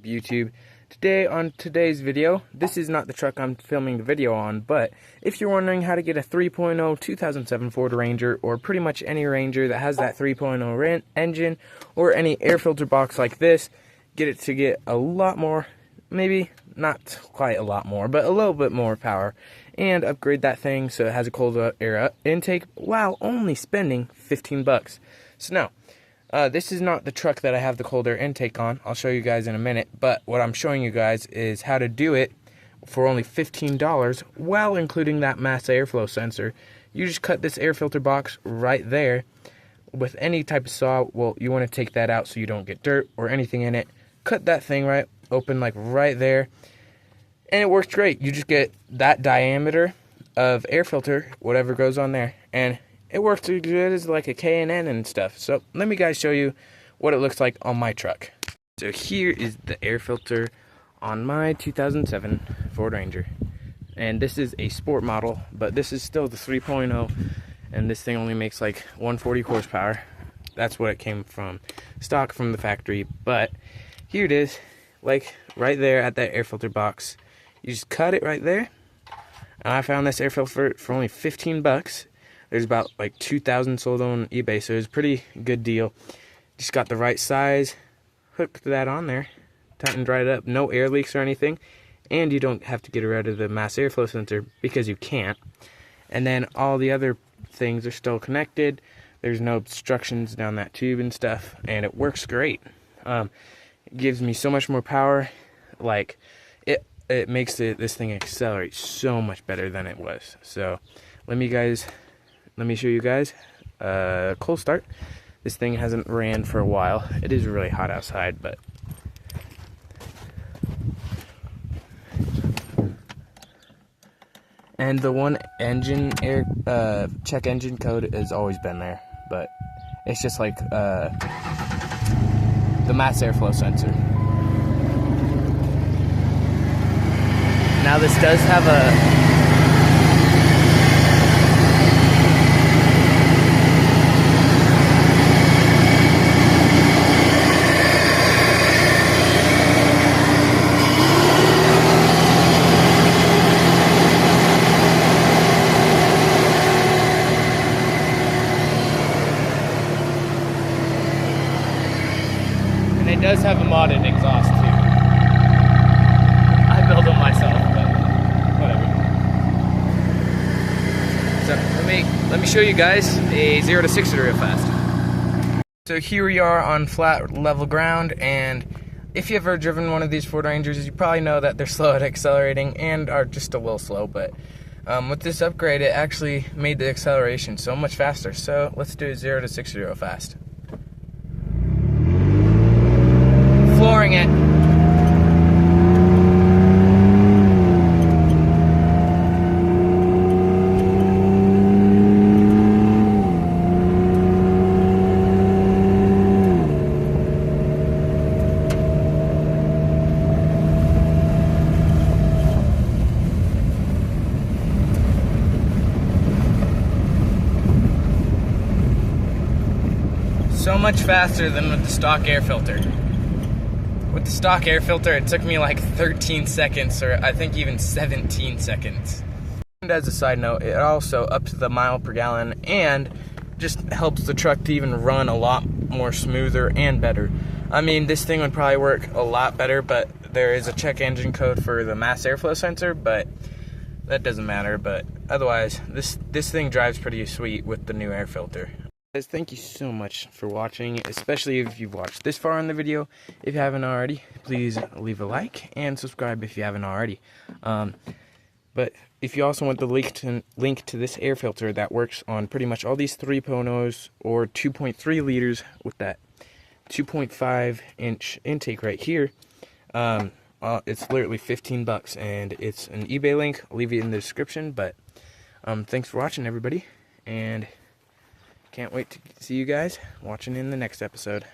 YouTube. Today on today's video, this is not the truck I'm filming the video on, but if you're wondering how to get a 3.0 2007 Ford Ranger, or pretty much any Ranger that has that 3.0 engine, or any air filter box like this, get it to get a lot more, maybe not quite a lot more, but a little bit more power, and upgrade that thing so it has a cold air intake while only spending 15 bucks. So now, this is not the truck that I have the cold air intake on. I'll show you guys in a minute, but what I'm showing you guys is how to do it for only $15 while including that mass airflow sensor. You just cut this air filter box right there with any type of saw. Well, you want to take that out so you don't get dirt or anything in it. Cut that thing right open, like right there, and it works great. You just get that diameter of air filter, whatever goes on there, and it works as good as like a K&N and stuff. So let me guys show you what it looks like on my truck. So here is the air filter on my 2007 Ford Ranger. And this is a sport model, but this is still the 3.0, and this thing only makes like 140 horsepower. That's what it came from stock from the factory. But here it is, like right there at that air filter box. You just cut it right there. And I found this air filter for only 15 bucks. There's about like 2,000 sold on eBay, so it's a pretty good deal. Just got the right size, hooked that on there, tightened right up, no air leaks or anything, and you don't have to get rid of the mass airflow sensor because you can't. And then all the other things are still connected. There's no obstructions down that tube and stuff, and it works great. It gives me so much more power. Like it makes this thing accelerate so much better than it was. So let me show you guys a cold start. This thing hasn't ran for a while. It is really hot outside, but and the one engine air check engine code has always been there, but it's just like the mass airflow sensor. Now this does have a it does have a modded exhaust too. I built them myself, but whatever. So let me show you guys a 0 to 60 real fast. So here we are on flat level ground, and if you've ever driven one of these Ford Rangers, you probably know that they're slow at accelerating and are just a little slow, but with this upgrade it actually made the acceleration so much faster. So let's do a 0 to 60 real fast. Flooring it. So much faster than with the stock air filter. With the stock air filter, it took me like 13 seconds, or I think even 17 seconds. And as a side note, it also ups the mile per gallon and just helps the truck to even run a lot more smoother and better. I mean, this thing would probably work a lot better, but there is a check engine code for the mass airflow sensor, but that doesn't matter. But otherwise, this thing drives pretty sweet with the new air filter. Guys, thank you so much for watching, especially if you've watched this far in the video. If you haven't already, please leave a like and subscribe if you haven't already. But if you also want the link to this air filter that works on pretty much all these 3.0s or 2.3 liters with that 2.5 inch intake right here, it's literally 15 bucks, and it's an eBay link. I'll leave it in the description. But thanks for watching, everybody, and can't wait to see you guys watching in the next episode.